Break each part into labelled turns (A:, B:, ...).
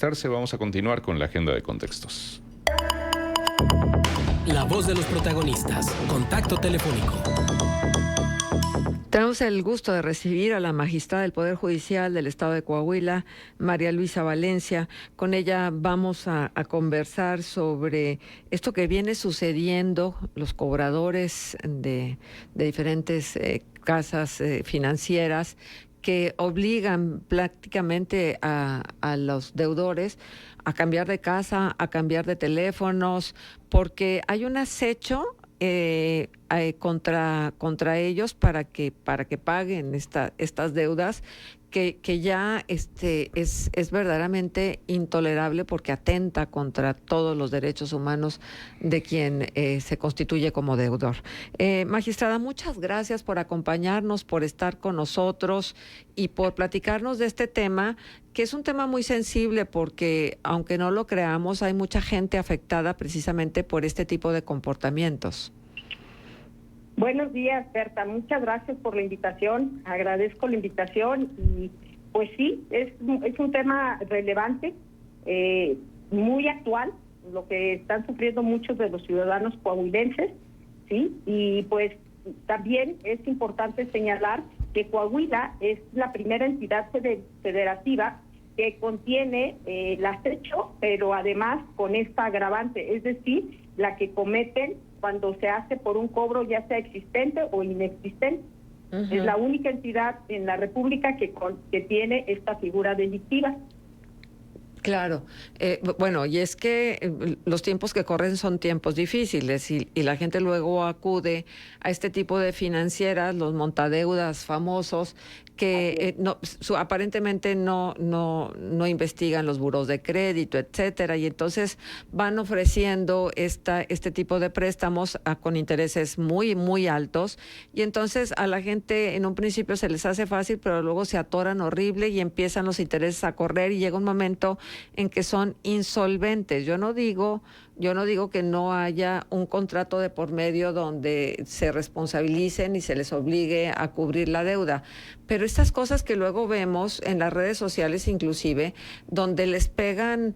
A: alistarse, vamos a continuar con la agenda de contextos.
B: La voz de los protagonistas. Contacto telefónico.
C: Tenemos el gusto de recibir a la magistrada del Poder Judicial del Estado de Coahuila, María Luisa Valencia. Con ella vamos a conversar sobre esto que viene sucediendo, los cobradores de diferentes casas financieras que obligan prácticamente a los deudores a cambiar de casa, a cambiar de teléfonos, porque hay un acecho contra ellos para que paguen estas deudas que ya es verdaderamente intolerable, porque atenta contra todos los derechos humanos de quien se constituye como deudor. Magistrada, muchas gracias por acompañarnos, por estar con nosotros y por platicarnos de este tema, que es un tema muy sensible, porque aunque no lo creamos, hay mucha gente afectada precisamente por este tipo de comportamientos.
D: Buenos días, Berta. Muchas gracias por la invitación. Agradezco la invitación y pues sí, es un tema relevante, muy actual, lo que están sufriendo muchos de los ciudadanos coahuilenses, ¿sí? Y pues también es importante señalar que Coahuila es la primera entidad federativa que contiene el acecho, pero además con esta agravante, es decir, la que cometen cuando se hace por un cobro ya sea existente o inexistente. Uh-huh. Es la única entidad en la República que tiene esta figura delictiva.
C: Claro. Bueno, y es que los tiempos que corren son tiempos difíciles y la gente luego acude a este tipo de financieras, los montadeudas famosos, que aparentemente no investigan los buros de crédito, etcétera, y entonces van ofreciendo este tipo de préstamos con intereses muy, muy altos, y entonces a la gente en un principio se les hace fácil, pero luego se atoran horrible y empiezan los intereses a correr y llega un momento en que son insolventes. Yo no digo que no haya un contrato de por medio donde se responsabilicen y se les obligue a cubrir la deuda, pero estas cosas que luego vemos en las redes sociales, inclusive, donde les pegan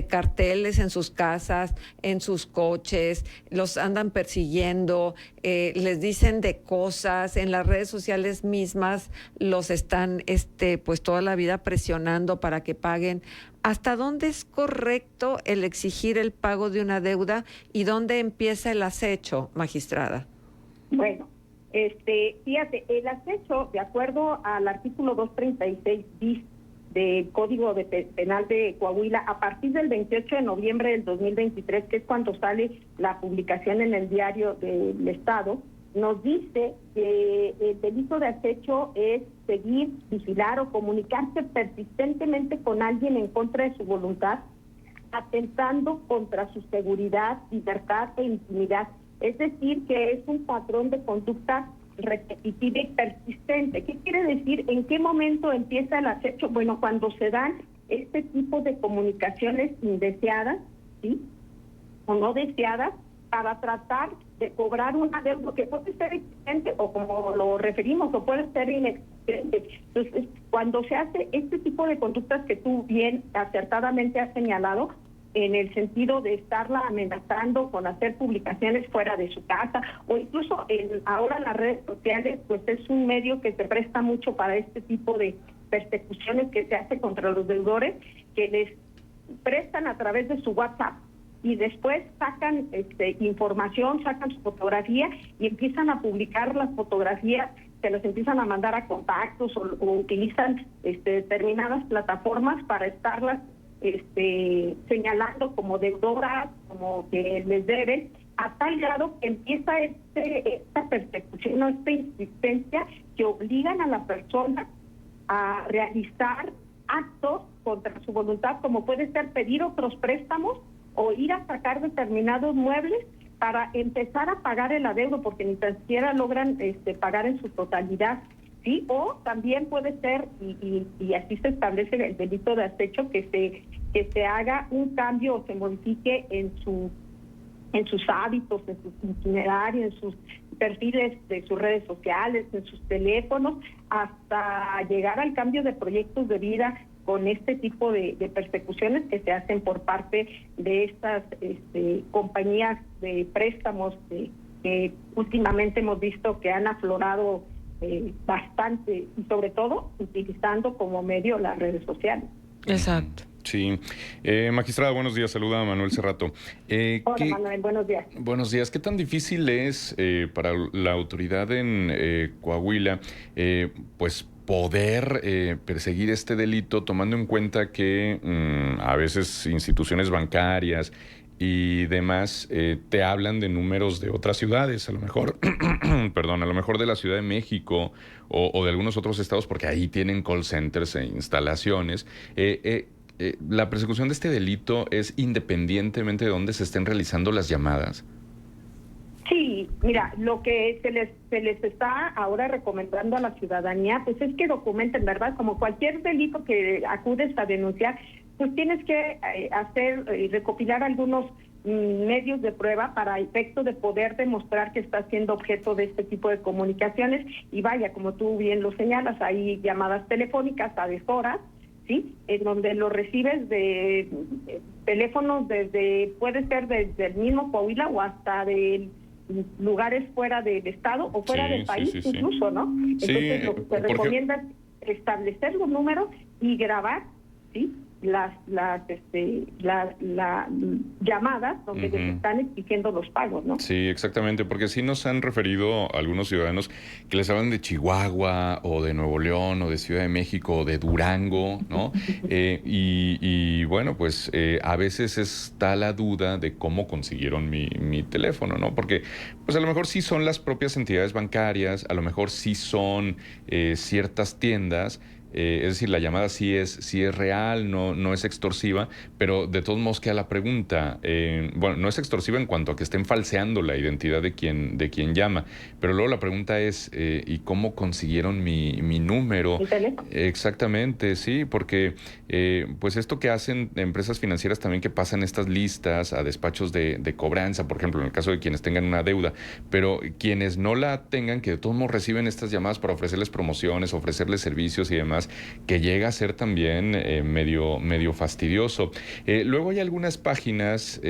C: carteles en sus casas, en sus coches, los andan persiguiendo, les dicen de cosas, en las redes sociales mismas los están pues toda la vida presionando para que paguen. ¿Hasta dónde es correcto el exigir el pago de una deuda y dónde empieza el acecho, magistrada?
D: Bueno, fíjate, el acecho, de acuerdo al artículo 236 bis del Código Penal de Coahuila, a partir del 28 de noviembre del 2023, que es cuando sale la publicación en el Diario del Estado, nos dice que el delito de acecho es seguir, vigilar o comunicarse persistentemente con alguien en contra de su voluntad, atentando contra su seguridad, libertad e intimidad. Es decir, que es un patrón de conducta repetitiva y persistente. ¿Qué quiere decir? ¿En qué momento empieza el acecho? Bueno, cuando se dan este tipo de comunicaciones indeseadas, ¿sí?, o no deseadas, para tratar de cobrar una deuda que puede ser existente o, como lo referimos, o puede ser inexistente. Entonces, cuando se hace este tipo de conductas que tú bien acertadamente has señalado, en el sentido de estarla amenazando con hacer publicaciones fuera de su casa, o incluso ahora las redes sociales, pues es un medio que se presta mucho para este tipo de persecuciones que se hace contra los deudores, que les prestan a través de su WhatsApp, y después sacan información, sacan su fotografía y empiezan a publicar las fotografías, se las empiezan a mandar a contactos o utilizan determinadas plataformas para estarlas señalando como deudoras, como que les deben, a tal grado que empieza esta persecución o esta insistencia que obligan a la persona a realizar actos contra su voluntad, como puede ser pedir otros préstamos o ir a sacar determinados muebles para empezar a pagar el adeudo, porque ni tan siquiera logran pagar en su totalidad, ¿sí? O también puede ser, y así se establece el delito de acecho, que se haga un cambio o se modifique en sus hábitos, en sus itinerarios, en sus perfiles de sus redes sociales, en sus teléfonos, hasta llegar al cambio de proyectos de vida con este tipo de persecuciones que se hacen por parte de estas compañías de préstamos que últimamente hemos visto que han aflorado bastante, y sobre todo utilizando como medio las redes sociales.
C: Exacto.
A: Sí. Magistrada, buenos días. Saluda a Manuel Cerrato.
D: Hola, Manuel, buenos días.
A: Buenos días. ¿Qué tan difícil es para la autoridad en Coahuila, pues, poder perseguir este delito, tomando en cuenta que a veces instituciones bancarias y demás te hablan de números de otras ciudades, a lo mejor, perdón, a lo mejor de la Ciudad de México o de algunos otros estados, porque ahí tienen call centers e instalaciones? ¿La persecución de este delito es independientemente de dónde se estén realizando las llamadas?
D: Sí, mira, lo que se les está ahora recomendando a la ciudadanía, pues es que documenten, ¿verdad? Como cualquier delito que acudes a denunciar, pues tienes que recopilar algunos medios de prueba para efecto de poder demostrar que está siendo objeto de este tipo de comunicaciones. Y vaya, como tú bien lo señalas, hay llamadas telefónicas a deshoras, ¿sí? En donde lo recibes de teléfonos puede ser desde el mismo Coahuila o hasta de lugares fuera del estado o fuera del país, incluso, ¿no? Entonces lo que se recomienda es establecer los números y grabar, ¿sí?, las llamadas donde les están exigiendo los pagos, ¿no?
A: Sí, exactamente, porque sí nos han referido algunos ciudadanos que les hablan de Chihuahua o de Nuevo León o de Ciudad de México o de Durango, ¿no? Y bueno, pues a veces está la duda de cómo consiguieron mi teléfono, ¿no? Porque pues a lo mejor sí son las propias entidades bancarias, a lo mejor sí son ciertas tiendas. Es decir, la llamada sí es real, no es extorsiva, pero de todos modos queda la pregunta. Bueno, no es extorsiva en cuanto a que estén falseando la identidad de quien llama, pero luego la pregunta es, ¿y cómo consiguieron mi número?
D: ¿Mi teléfono?
A: Exactamente, sí, porque pues esto que hacen empresas financieras también, que pasan estas listas a despachos de cobranza, por ejemplo, en el caso de quienes tengan una deuda, pero quienes no la tengan, que de todos modos reciben estas llamadas para ofrecerles promociones, ofrecerles servicios y demás, que llega a ser también medio fastidioso. Luego hay algunas páginas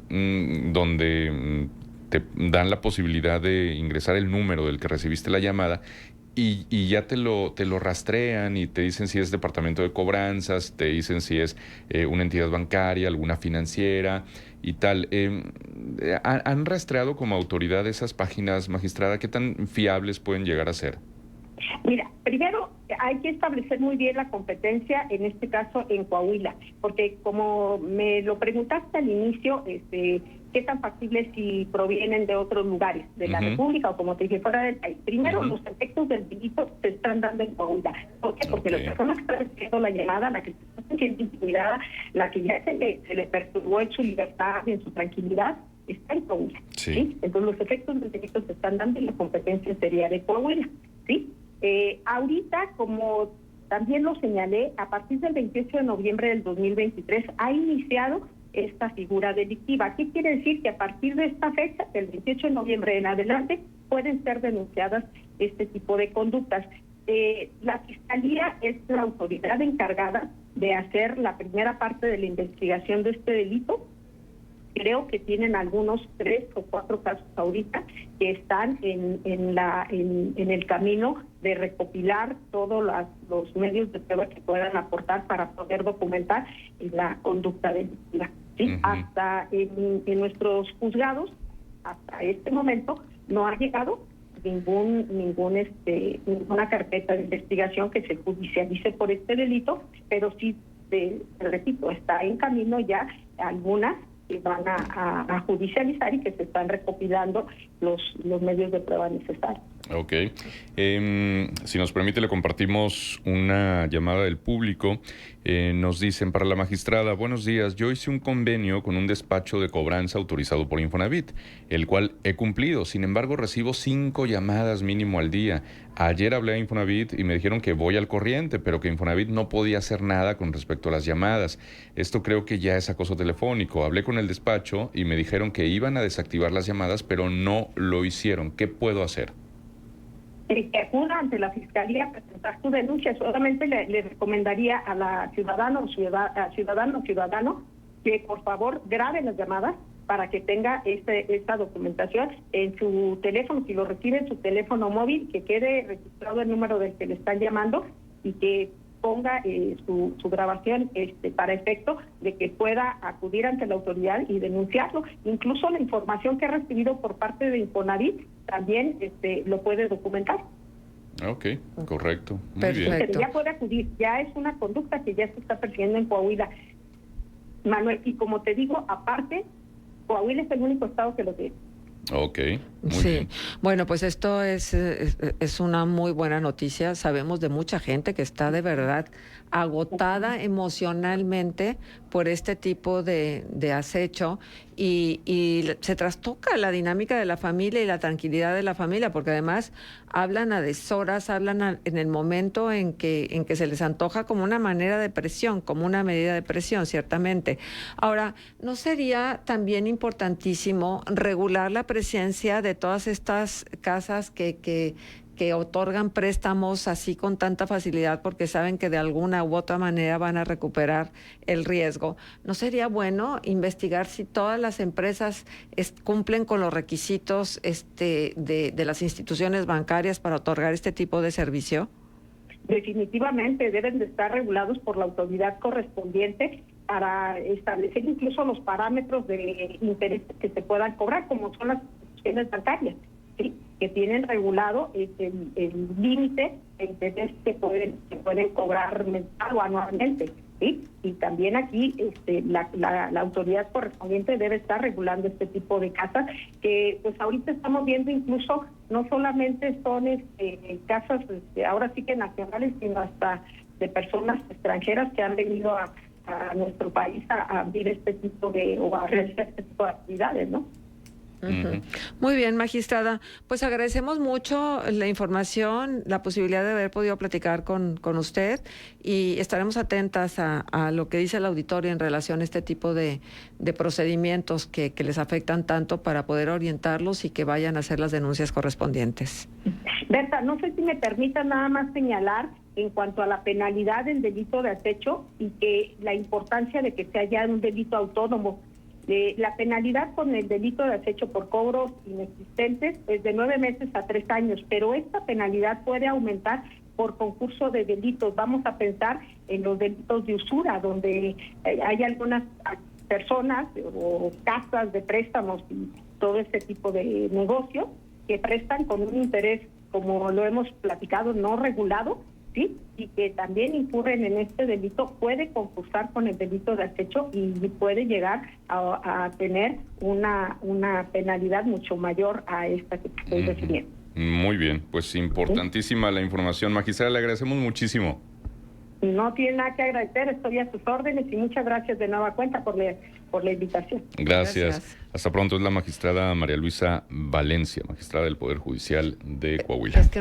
A: donde te dan la posibilidad de ingresar el número del que recibiste la llamada y ya te lo rastrean y te dicen si es departamento de cobranzas, te dicen si es una entidad bancaria, alguna financiera y tal. ¿Han rastreado como autoridad esas páginas, magistrada? ¿Qué tan fiables pueden llegar a ser?
D: Mira, primero hay que establecer muy bien la competencia, en este caso en Coahuila, porque como me lo preguntaste al inicio, qué tan factible si provienen de otros lugares de la República o como te dije, fuera del país. Primero, los efectos del delito se están dando en Coahuila. ¿Por qué? Porque las personas que están haciendo la llamada, la que se está sintiendo intimidada, la que ya se le perturbó en su libertad y en su tranquilidad, está en Coahuila. ¿Sí? Entonces los efectos del delito se están dando y la competencia sería de Coahuila, ¿sí? Ahorita, como también lo señalé, a partir del 28 de noviembre del 2023 ha iniciado esta figura delictiva. ¿Qué quiere decir? Que a partir de esta fecha, del 28 de noviembre en adelante, pueden ser denunciadas este tipo de conductas. La Fiscalía es la autoridad encargada de hacer la primera parte de la investigación de este delito. Creo que tienen algunos 3 o 4 casos ahorita que están en el camino de recopilar todos los medios de prueba que puedan aportar para poder documentar la conducta delictiva. ¿Sí? Hasta en nuestros juzgados, hasta este momento, no ha llegado ninguna carpeta de investigación que se judicialice por este delito, pero sí, repito, está en camino ya algunas que van a judicializar y que se están recopilando los medios de prueba necesarios.
A: Ok. Si nos permite, le compartimos una llamada del público. Nos dicen, para la magistrada: buenos días, yo hice un convenio con un despacho de cobranza autorizado por Infonavit, el cual he cumplido. Sin embargo, recibo 5 llamadas mínimo al día. Ayer hablé a Infonavit y me dijeron que voy al corriente, pero que Infonavit no podía hacer nada con respecto a las llamadas. Esto creo que ya es acoso telefónico. Hablé con el despacho y me dijeron que iban a desactivar las llamadas, pero no lo hicieron. ¿Qué puedo hacer?
D: Que acuda ante la Fiscalía a presentar su denuncia. Solamente le recomendaría a la ciudadano o ciudadano que por favor grabe las llamadas para que tenga esta documentación en su teléfono, si lo recibe en su teléfono móvil, que quede registrado el número del que le están llamando y que ponga su grabación para efecto de que pueda acudir ante la autoridad y denunciarlo. Incluso la información que ha recibido por parte de Infonavit también lo puede documentar.
A: Ok, correcto. Muy
C: Perfecto.
A: bien.
D: Pero ya puede acudir, ya es una conducta que ya se está persiguiendo en Coahuila, Manuel, y como te digo, aparte, Coahuila es el único estado que lo tiene.
A: Ok, muy
C: Sí,
A: bien.
C: bueno, pues esto es una muy buena noticia. Sabemos de mucha gente que está de verdad agotada emocionalmente por este tipo de acecho y se trastoca la dinámica de la familia y la tranquilidad de la familia, porque además hablan a deshoras, en el momento en que se les antoja como una manera de presión, como una medida de presión, ciertamente. Ahora, ¿no sería también importantísimo regular la presencia de todas estas casas que otorgan préstamos así con tanta facilidad porque saben que de alguna u otra manera van a recuperar el riesgo? ¿No sería bueno investigar si todas las empresas cumplen con los requisitos de las instituciones bancarias para otorgar este tipo de servicio?
D: Definitivamente deben de estar regulados por la autoridad correspondiente para establecer incluso los parámetros de interés que se puedan cobrar, como son las instituciones bancarias, ¿sí?, que tienen regulado el límite de interés que pueden cobrar mensual o anualmente, ¿sí? Y también aquí la autoridad correspondiente debe estar regulando este tipo de casas, que pues ahorita estamos viendo incluso no solamente son casas ahora sí que nacionales, sino hasta de personas extranjeras que han venido a nuestro país a abrir este tipo o a realizar este tipo de actividades, ¿no?
C: Uh-huh. Muy bien, magistrada. Pues agradecemos mucho la información, la posibilidad de haber podido platicar con usted y estaremos atentas a lo que dice el auditorio en relación a este tipo de procedimientos que les afectan tanto para poder orientarlos y que vayan a hacer las denuncias correspondientes.
D: Berta, no sé si me permita nada más señalar en cuanto a la penalidad del delito de acecho y que la importancia de que sea ya un delito autónomo. La penalidad con el delito de acecho por cobros inexistentes es de 9 meses a 3 años, pero esta penalidad puede aumentar por concurso de delitos. Vamos a pensar en los delitos de usura, donde hay algunas personas o casas de préstamos y todo este tipo de negocios que prestan con un interés, como lo hemos platicado, no regulado, ¿sí?, y que también incurren en este delito, puede concursar con el delito de acecho y puede llegar a tener una penalidad mucho mayor a esta que estoy refiriendo.
A: Muy bien, pues importantísima la información. Magistrada, le agradecemos muchísimo.
D: No tiene nada que agradecer, estoy a sus órdenes y muchas gracias de nueva cuenta por la invitación.
A: Gracias. Hasta pronto. Es la magistrada María Luisa Valencia, magistrada del Poder Judicial de Coahuila.
C: Es que no